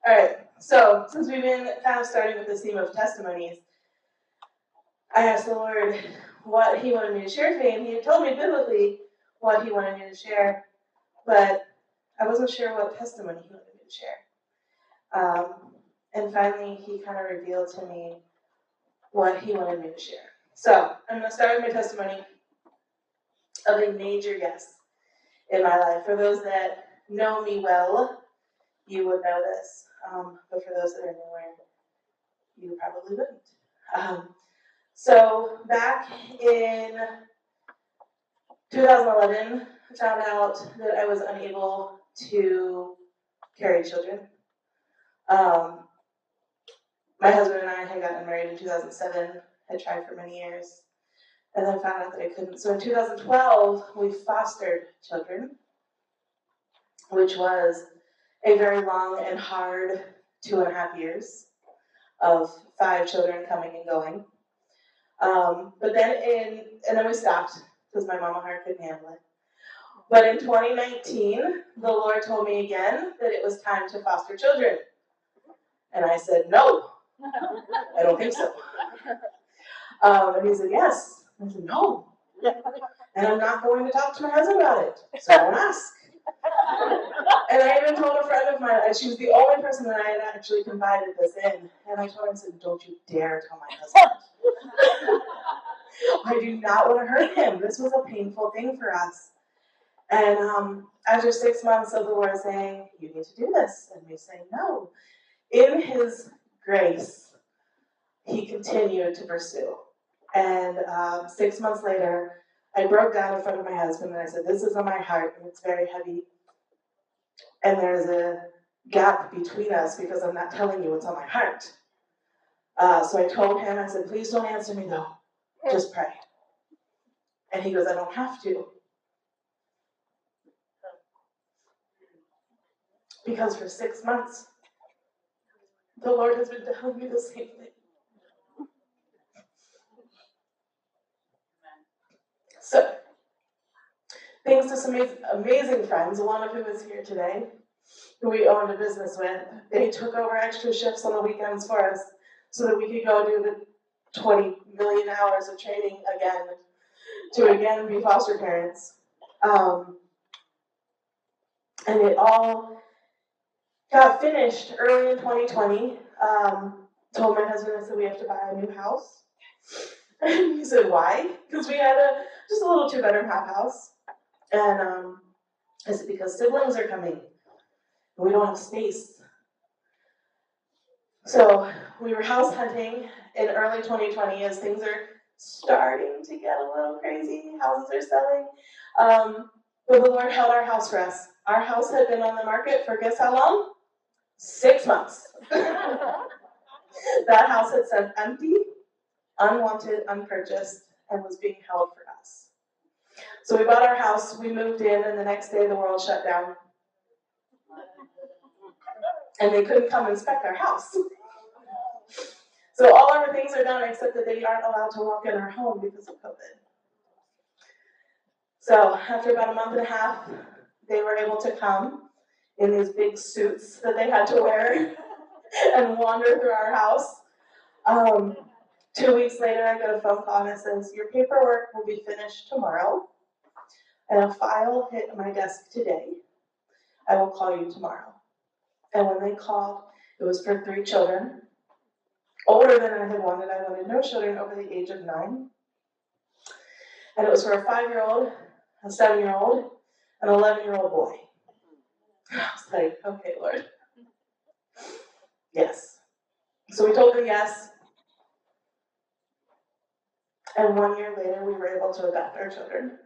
All right, so since we've been kind of starting with this theme of testimonies, I asked the Lord what He wanted me to share today, and He had told me biblically what He wanted me to share, but I wasn't sure what testimony He wanted me to share. And finally, He kind of revealed to me what He wanted me to share. So I'm going to start with my testimony of a major yes in my life. For those that know me well, you would know this. But for those that are newer, you probably wouldn't. So back in 2011, I found out that I was unable to carry children. My husband and I had gotten married in 2007, had tried for many years, and then found out that I couldn't. So in 2012, we fostered children, which was a very long and hard 2.5 years of 5 children coming and going. But then we stopped because my mama heart couldn't handle it. But in 2019, the Lord told me again that it was time to foster children. And I said, no, I don't think so. And he said, yes. I said, no. And I'm not going to talk to my husband about it, so don't ask. And I even told a friend of mine, and she was the only person that I had actually confided this in. And I told her, I said, don't you dare tell my husband. I do not want to hurt him. This was a painful thing for us. And after 6 months of the Lord saying, you need to do this, and me saying no, in His grace, He continued to pursue. And 6 months later, I broke down in front of my husband and I said, this is on my heart and it's very heavy. And there's a gap between us because I'm not telling you what's on my heart. So I told him, I said, please don't answer me though, just pray. And he goes, I don't have to. Because for 6 months, the Lord has been telling me the same thing. So, thanks to some amazing friends, one of whom is here today, who we owned a business with, they took over extra shifts on the weekends for us so that we could go do the 20 million hours of training again to again be foster parents. And it all got finished early in 2020. Told my husband, I said, we have to buy a new house. And he said, why? Because we had just a little 2-bedroom half house. And I said, because siblings are coming. And we don't have space. So we were house hunting in early 2020 as things are starting to get a little crazy. Houses are selling. But the Lord held our house for us. Our house had been on the market for guess how long? 6 months. That house had sat empty, unwanted, unpurchased, and was being held for us. So we bought our house, we moved in, and the next day the world shut down. And they couldn't come inspect our house. So all our things are done except that they aren't allowed to walk in our home because of COVID. So after about a month and a half, they were able to come in these big suits that they had to wear and wander through our house. 2 weeks later, I got a phone call and it says, your paperwork will be finished tomorrow, and a file hit my desk today. I will call you tomorrow. And when they called, it was for 3 children, older than I had wanted. I wanted no children over the age of 9. And it was for a 5-year-old, a 7-year-old, an 11-year-old boy. I was like, okay, Lord. Yes. So we told them yes. And 1 year later, we were able to adopt our children.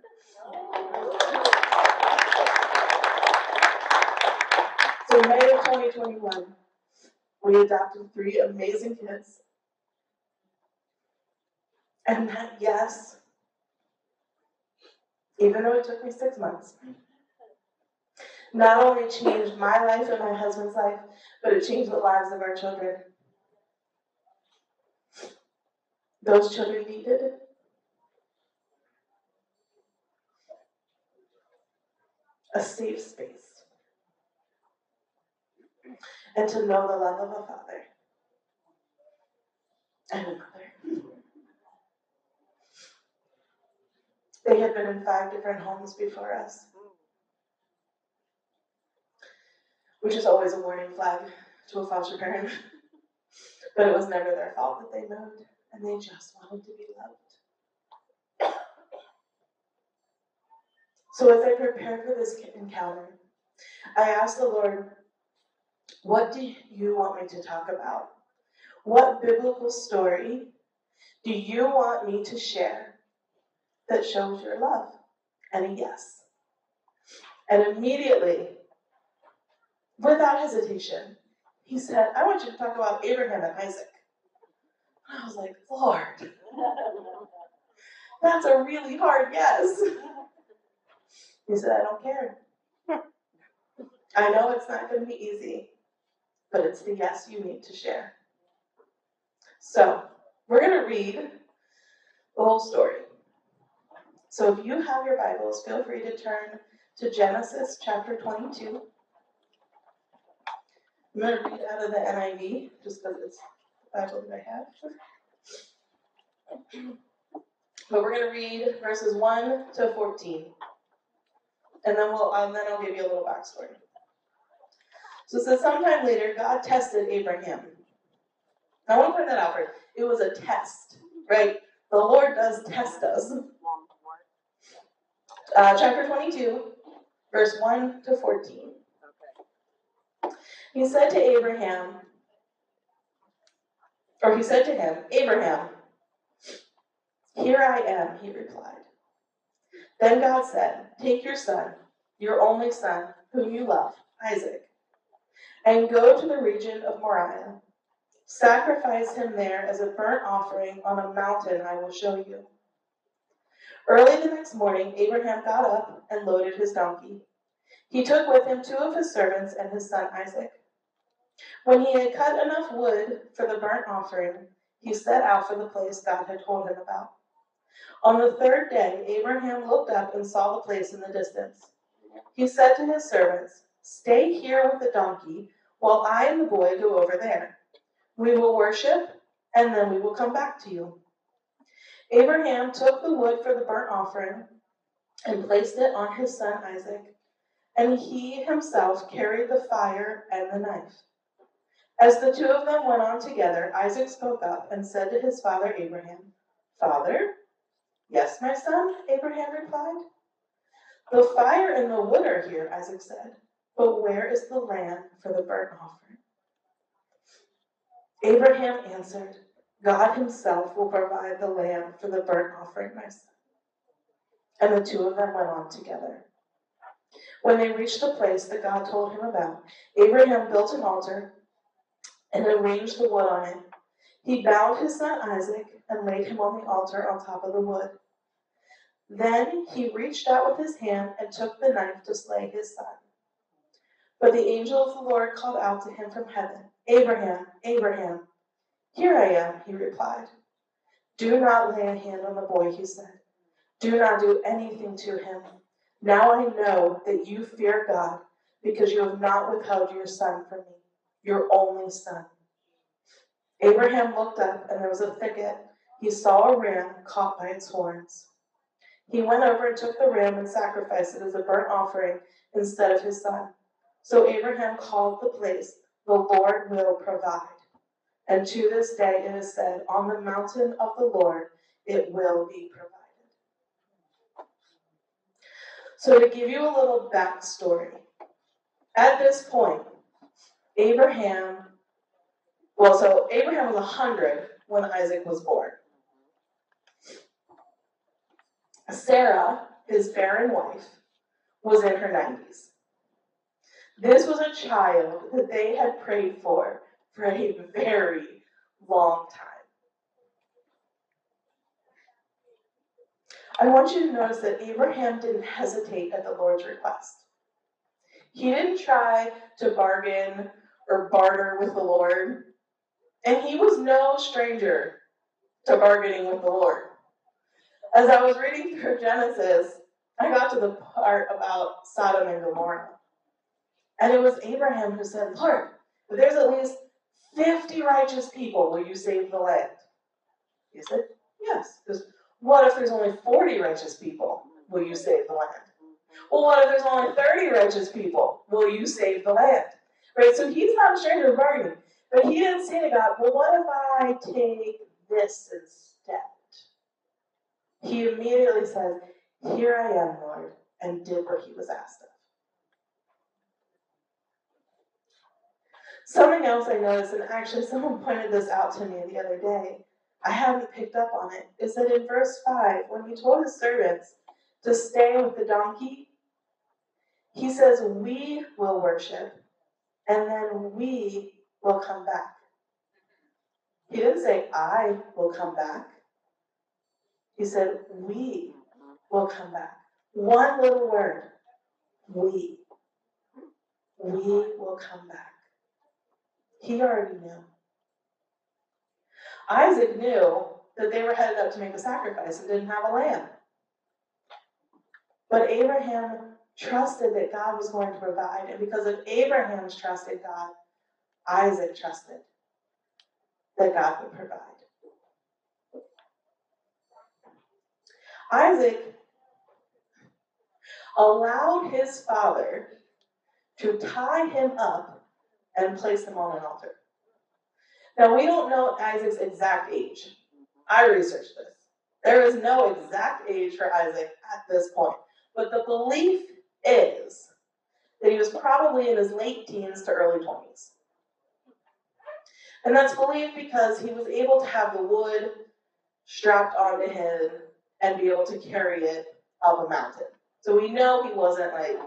So in May of 2021, we adopted 3 amazing kids. And that yes, even though it took me 6 months, not only changed my life and my husband's life, but it changed the lives of our children. Those children needed a safe space. and to know the love of a father and a mother. They had been in 5 different homes before us, which is always a warning flag to a foster parent. But it was never their fault that they moved, and they just wanted to be loved. So as I prepared for this encounter, I asked the Lord, what do you want me to talk about? What biblical story do you want me to share that shows your love? And a yes. And immediately, without hesitation, he said, I want you to talk about Abraham and Isaac. And I was like, Lord, that's a really hard yes. He said, I don't care. I know it's not going to be easy, but it's the yes you need to share. So, we're going to read the whole story. So if you have your Bibles, feel free to turn to Genesis chapter 22. I'm going to read out of the NIV, just because it's the Bible that I have. But we're going to read verses 1 to 14. And then I'll give you a little backstory. So it says, sometime later, God tested Abraham. I want to point that out first. It was a test, right? The Lord does test us. Chapter 22, verse 1 to 14. He said to him, Abraham, here I am, he replied. Then God said, take your son, your only son, whom you love, Isaac, and go to the region of Moriah. Sacrifice him there as a burnt offering on a mountain I will show you. Early the next morning, Abraham got up and loaded his donkey. He took with him 2 of his servants and his son Isaac. When he had cut enough wood for the burnt offering, he set out for the place God had told him about. On the 3rd day, Abraham looked up and saw the place in the distance. He said to his servants, stay here with the donkey while I and the boy go over there. We will worship, and then we will come back to you. Abraham took the wood for the burnt offering and placed it on his son Isaac, and he himself carried the fire and the knife. As the 2 of them went on together, Isaac spoke up and said to his father Abraham, Father? Yes, my son, Abraham replied. The fire and the wood are here, Isaac said, but where is the lamb for the burnt offering? Abraham answered, God himself will provide the lamb for the burnt offering, my son. And the 2 of them went on together. When they reached the place that God told him about, Abraham built an altar and arranged the wood on it. He bound his son Isaac and laid him on the altar on top of the wood. Then he reached out with his hand and took the knife to slay his son. But the angel of the Lord called out to him from heaven, Abraham, Abraham. Here I am, he replied. Do not lay a hand on the boy, he said. Do not do anything to him. Now I know that you fear God, because you have not withheld your son from me, your only son. Abraham looked up, and there was a thicket. He saw a ram caught by its horns. He went over and took the ram and sacrificed it as a burnt offering instead of his son. So Abraham called the place, the Lord will provide. And to this day it is said, on the mountain of the Lord it will be provided. So to give you a little backstory, at this point, Abraham was 100 when Isaac was born. Sarah, his barren wife, was in her 90s. This was a child that they had prayed for a very long time. I want you to notice that Abraham didn't hesitate at the Lord's request. He didn't try to bargain or barter with the Lord, and he was no stranger to bargaining with the Lord. As I was reading through Genesis, I got to the part about Sodom and Gomorrah. And it was Abraham who said, Lord, if there's at least 50 righteous people, will you save the land? He said, yes. Because what if there's only 40 righteous people? Will you save the land? Well, what if there's only 30 righteous people? Will you save the land? Right? So he's not a stranger to bargaining. But he didn't say to God, well, what if I take this instead? He immediately says, here I am, Lord, and did what he was asked of. Something else I noticed, and actually someone pointed this out to me the other day, I hadn't picked up on it, is that in verse 5, when he told his servants to stay with the donkey, he says, we will worship, and then we will come back. He didn't say, I will come back. He said, we will come back. One little word, we. We will come back. He already knew. Isaac knew that they were headed up to make a sacrifice and didn't have a lamb. But Abraham trusted that God was going to provide. And because of Abraham's trust in God, Isaac trusted that God would provide. Isaac allowed his father to tie him up and place him on an altar. Now, we don't know Isaac's exact age. I researched this. There is no exact age for Isaac at this point. But the belief is that he was probably in his late teens to early 20s. And that's believed because he was able to have the wood strapped onto him and be able to carry it up a mountain. So we know he wasn't like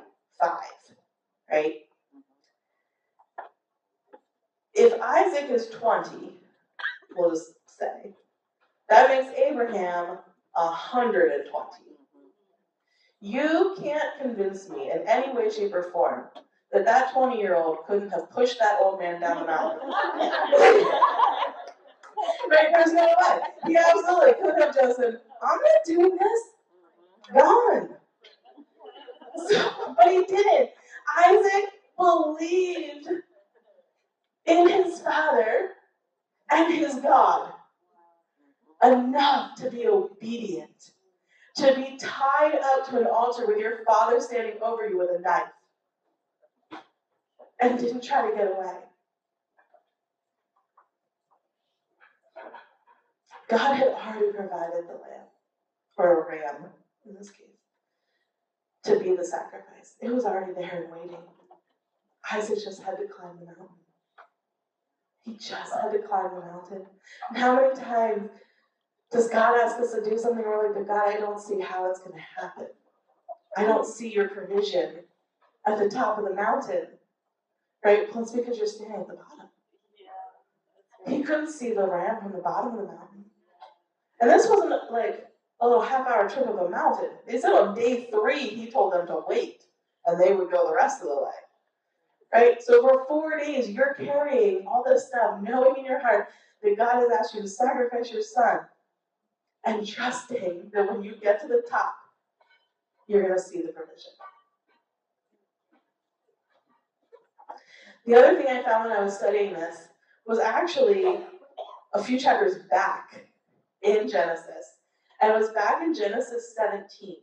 5, right? If Isaac is 20, we'll just say, that makes Abraham 120. You can't convince me in any way, shape, or form that 20-year-old couldn't have pushed that old man down the mountain. Right? There's no way. He absolutely could have just said, I'm not doing this. Gone. So, but he didn't. Isaac believed in his father and his God enough to be obedient, to be tied up to an altar with your father standing over you with a knife, and didn't try to get away. God had already provided the lamb, or a ram in this case, to be the sacrifice. It was already there and waiting. Isaac just had to climb the mountain. He just had to climb the mountain. And how many times does God ask us to do something? We're like, but God, I don't see how it's going to happen. I don't see your provision at the top of the mountain. Right? Well, it's because you're standing at the bottom. He couldn't see the ram from the bottom of the mountain. And this wasn't like a little half-hour trip of a mountain. They said on day 3, he told them to wait, and they would go the rest of the way. Right? So for 4 days, you're carrying all this stuff, knowing in your heart that God has asked you to sacrifice your son, and trusting that when you get to the top, you're going to see the provision. The other thing I found when I was studying this was actually a few chapters back in Genesis. And it was back in Genesis 17.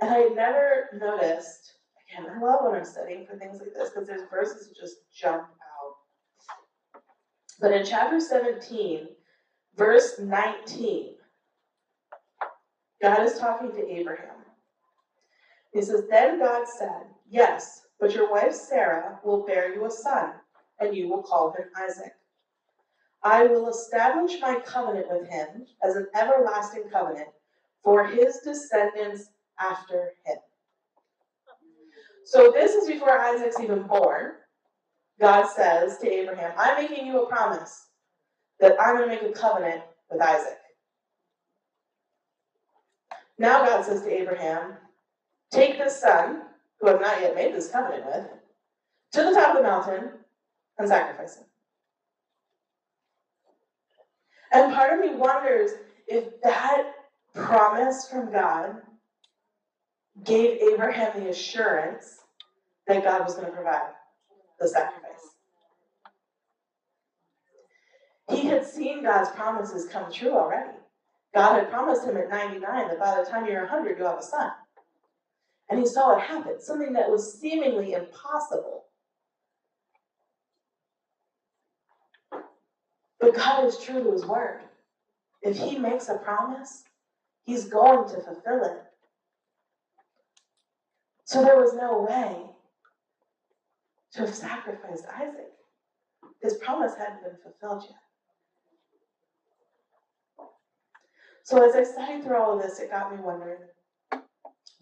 And I had never noticed, again, I love when I'm studying for things like this because there's verses that just jump out. But in chapter 17, verse 19, God is talking to Abraham. He says, then God said, yes, but your wife Sarah will bear you a son, and you will call him Isaac. I will establish my covenant with him as an everlasting covenant for his descendants after him. So this is before Isaac's even born. God says to Abraham, I'm making you a promise that I'm going to make a covenant with Isaac. Now God says to Abraham, take this son, who I've not yet made this covenant with, to the top of the mountain and sacrifice him. And part of me wonders if that promise from God gave Abraham the assurance that God was going to provide the sacrifice. He had seen God's promises come true already. God had promised him at 99 that by the time you're 100, you'll have a son. And he saw it happen, something that was seemingly impossible. But God is true to his word. If he makes a promise, he's going to fulfill it. So there was no way to have sacrificed Isaac. His promise hadn't been fulfilled yet. So as I studied through all of this, it got me wondering,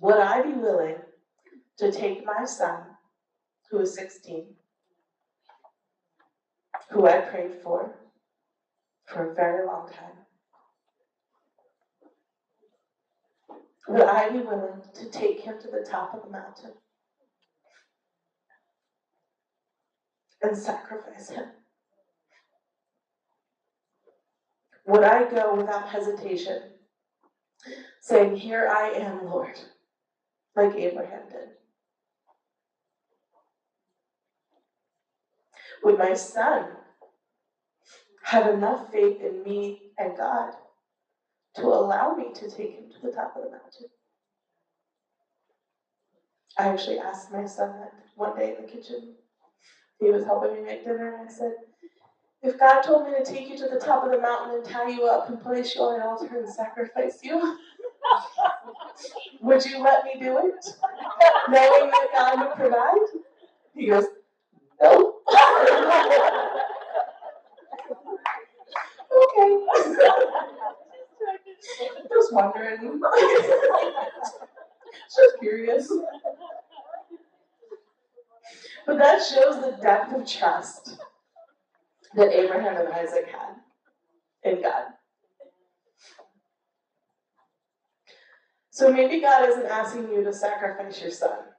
would I be willing to take my son, who is 16, who I prayed for a very long time, would I be willing to take him to the top of the mountain and sacrifice him? Would I go without hesitation, saying, "Here I am, Lord," like Abraham did? Would my son have enough faith in me and God to allow me to take him to the top of the mountain? I actually asked my son that one day in the kitchen. He was helping me make dinner, and I said, "If God told me to take you to the top of the mountain and tie you up and place you on an altar and sacrifice you, would you let me do it, knowing that God would provide?" He goes, "No." Okay. Just wondering. Just curious. But that shows the depth of trust that Abraham and Isaac had in God. So maybe God isn't asking you to sacrifice your son,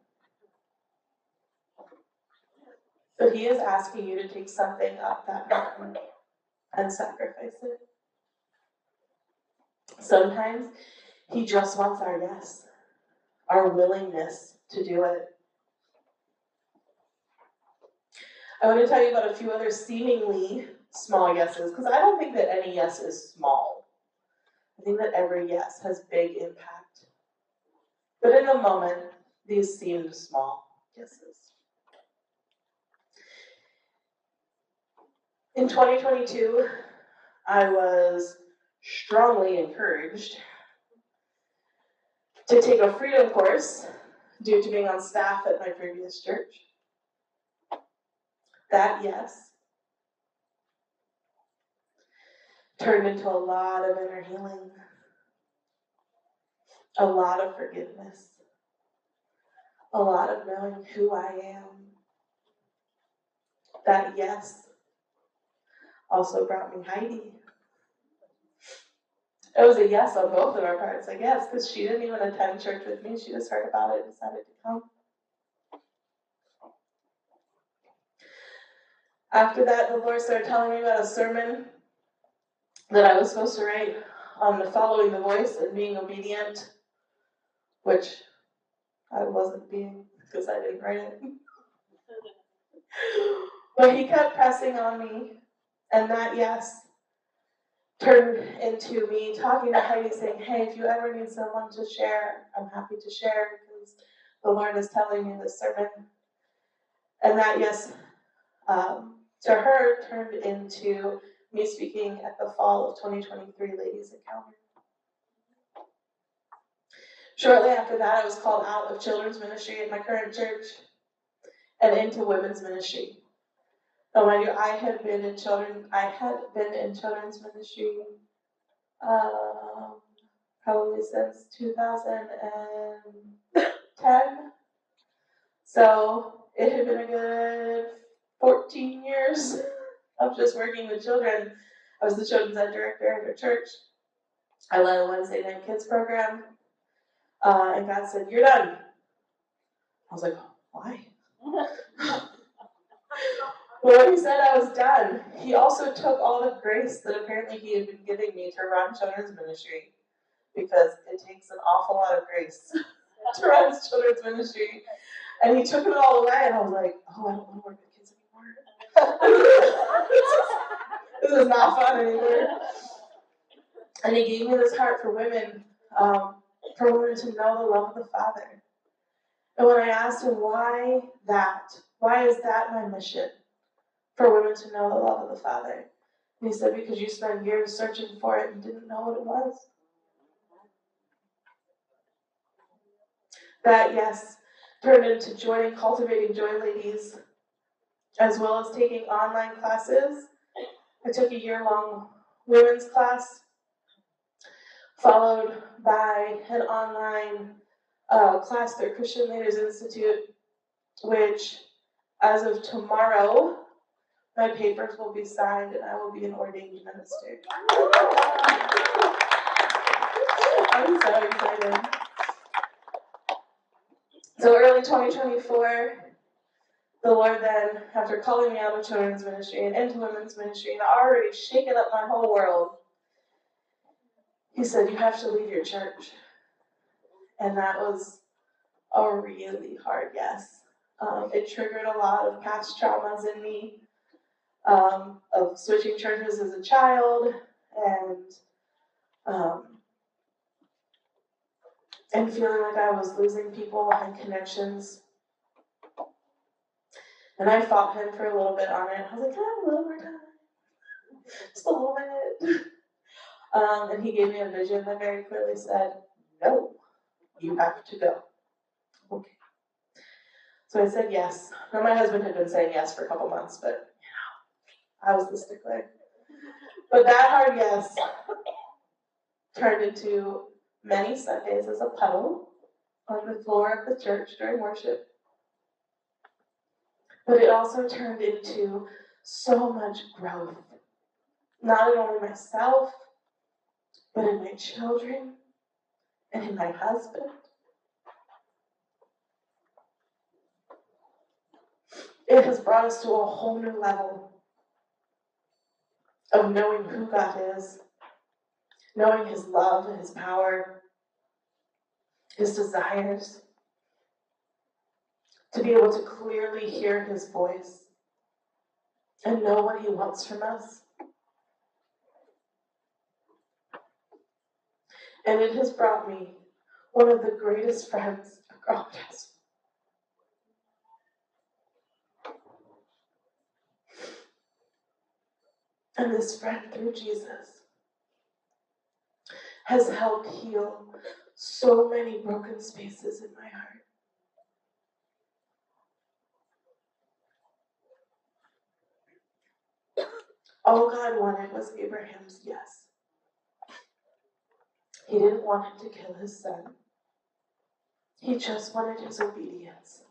but he is asking you to take something up that mountain and sacrifice it. Sometimes he just wants our yes, our willingness to do it. I want to tell you about a few other seemingly small yeses, because I don't think that any yes is small. I think that every yes has big impact. But in the moment, these seemed small yeses. In 2022, I was strongly encouraged to take a freedom course due to being on staff at my previous church. That yes turned into a lot of inner healing, a lot of forgiveness, a lot of knowing who I am. That yes also brought me Heidi. It was a yes on both of our parts, I guess, because she didn't even attend church with me. She just heard about it and decided to come. After that, the Lord started telling me about a sermon that I was supposed to write on the following the voice and being obedient, which I wasn't being because I didn't write it. But he kept pressing on me, and that yes turned into me talking to Heidi saying, "Hey, if you ever need someone to share, I'm happy to share because the Lord is telling me this sermon." And that yes to her turned into me speaking at the fall of 2023 Ladies Encounter. Shortly after that, I was called out of children's ministry at my current church and into women's ministry. Now, mind you, I had been in children's ministry probably since 2010. So it had been a good 14 years of just working with children. I was the children's ed director at our church. I led a Wednesday night kids program. And God said, "You're done." I was like, "Why?" But when he said I was done, he also took all the grace that apparently he had been giving me to run children's ministry, because it takes an awful lot of grace to run children's ministry. And he took it all away, and I was like, "Oh, I don't want to work with kids is not fun anymore. And he gave me this heart for women, for women to know the love of the Father. And when I asked him why is that my mission, for women to know the love of the Father? And he said, because you spent years searching for it and didn't know what it was. That, yes, turned into joining Cultivating Joy Ladies, as well as taking online classes. I took a year-long women's class, followed by an online class through Christian Leaders Institute, which, as of tomorrow, my papers will be signed and I will be an ordained minister. I'm so excited. So early 2024, the Lord then, after calling me out of children's ministry and into women's ministry and already shaken up my whole world, he said, you have to leave your church. And that was a really hard yes. It triggered a lot of past traumas in me, of switching churches as a child and feeling like I was losing people and connections. And I fought him for a little bit on it. I was like, can I have a little more time? Just a little bit. And he gave me a vision that very clearly said, no, you have to go. Okay. So I said yes. Now my husband had been saying yes for a couple months, but I was the stickler. But that hard yes turned into many Sundays as a puddle on the floor of the church during worship. But it also turned into so much growth. Not in only myself, but in my children and in my husband. It has brought us to a whole new level of knowing who God is, knowing his love and his power, his desires, to be able to clearly hear his voice and know what he wants from us. And it has brought me one of the greatest friends a girl has. And this friend, through Jesus, has helped heal so many broken spaces in my heart. All God wanted was Abraham's yes. He didn't want him to kill his son. He just wanted his obedience.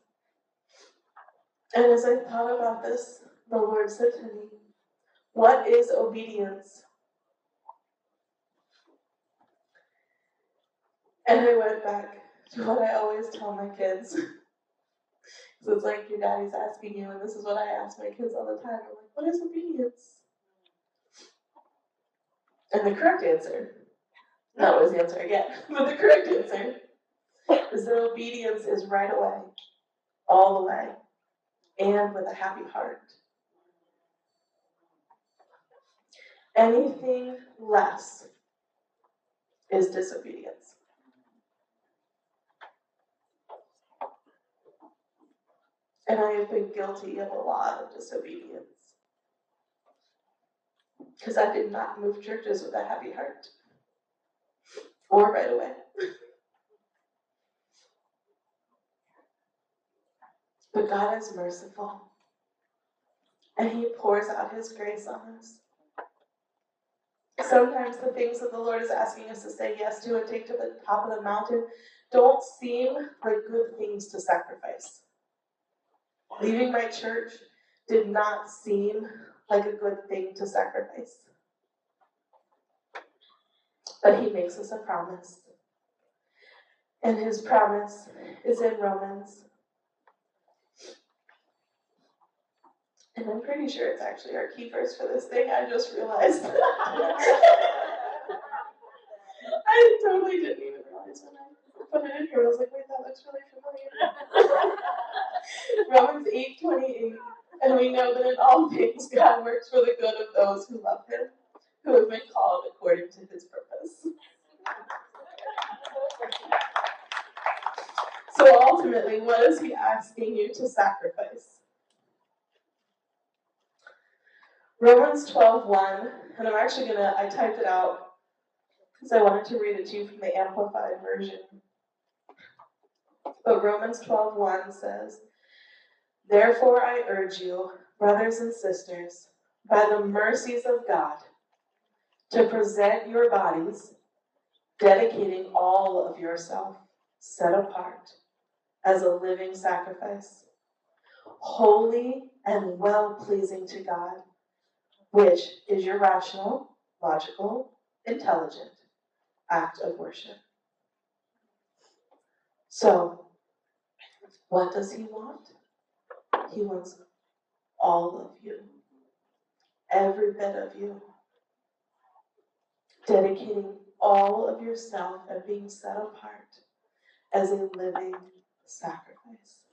And as I thought about this, the Lord said to me, what is obedience? And I went back to what I always tell my kids. So it's like your daddy's asking you, and this is what I ask my kids all the time. I'm like, what is obedience? And the correct answer, not always the answer I get, but the correct answer is that obedience is right away, all the way, and with a happy heart. Anything less is disobedience. And I have been guilty of a lot of disobedience. Because I did not move churches with a happy heart. Or right away. But God is merciful. And he pours out his grace on us. Sometimes the things that the Lord is asking us to say yes to and take to the top of the mountain don't seem like good things to sacrifice. Leaving my church did not seem like a good thing to sacrifice. But he makes us a promise. And his promise is in Romans. And I'm pretty sure it's actually our key verse for this thing. I just realized. I totally didn't even realize when I put it in here. I was like, wait, that looks really familiar. Romans 8:28. And we know that in all things God works for the good of those who love him, who have been called according to his purpose. So ultimately, what is he asking you to sacrifice? Romans 12:1, and I typed it out because I wanted to read it to you from the Amplified Version. But Romans 12:1 says, "Therefore I urge you, brothers and sisters, by the mercies of God, to present your bodies, dedicating all of yourself, set apart, as a living sacrifice, holy and well-pleasing to God, which is your rational, logical, intelligent act of worship." So, what does he want? He wants all of you, every bit of you, dedicating all of yourself and being set apart as a living sacrifice.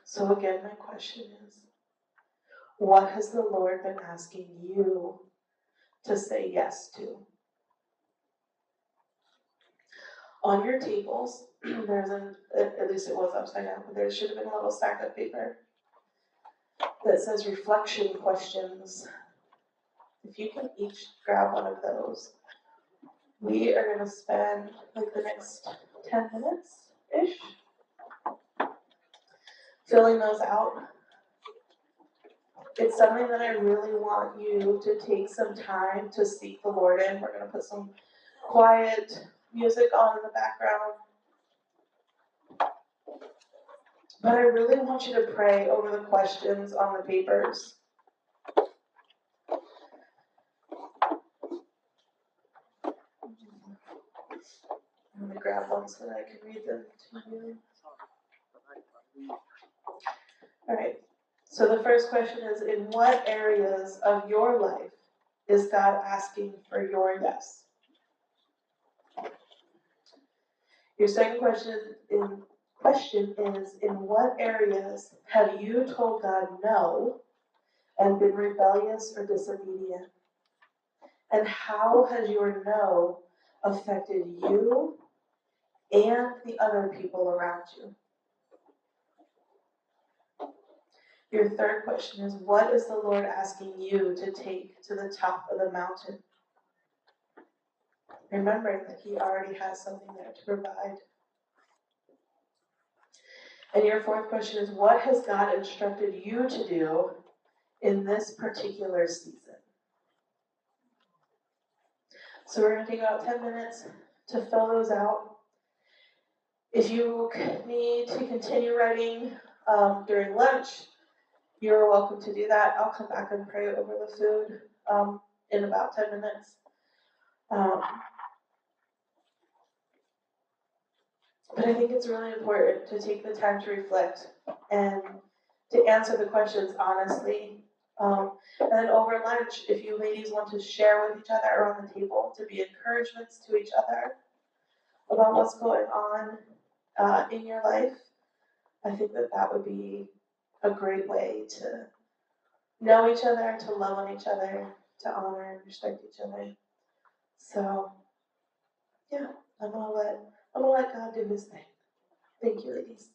So again, my question is, what has the Lord been asking you to say yes to? On your tables, there's at least it was upside down, but there should have been a little stack of paper that says reflection questions. If you can each grab one of those, we are going to spend like the next 10 minutes-ish filling those out. It's something that I really want you to take some time to seek the Lord in. We're going to put some quiet music on in the background. But I really want you to pray over the questions on the papers. I'm going to grab one so that I can read them to you. All right. So the first question is, in what areas of your life is God asking for your yes? Your second question is, in what areas have you told God no and been rebellious or disobedient? And how has your no affected you and the other people around you? Your third question is, what is the Lord asking you to take to the top of the mountain? Remembering that he already has something there to provide. And your fourth question is, what has God instructed you to do in this particular season? So we're going to take about 10 minutes to fill those out. If you need to continue writing during lunch, you're welcome to do that. I'll come back and pray over the food in about 10 minutes. But I think it's really important to take the time to reflect and to answer the questions honestly. And then over lunch, if you ladies want to share with each other around the table, to be encouragements to each other about what's going on in your life, I think that would be a great way to know each other, to love on each other, to honor and respect each other. So, yeah, I'm gonna let God do his thing. Thank you, ladies.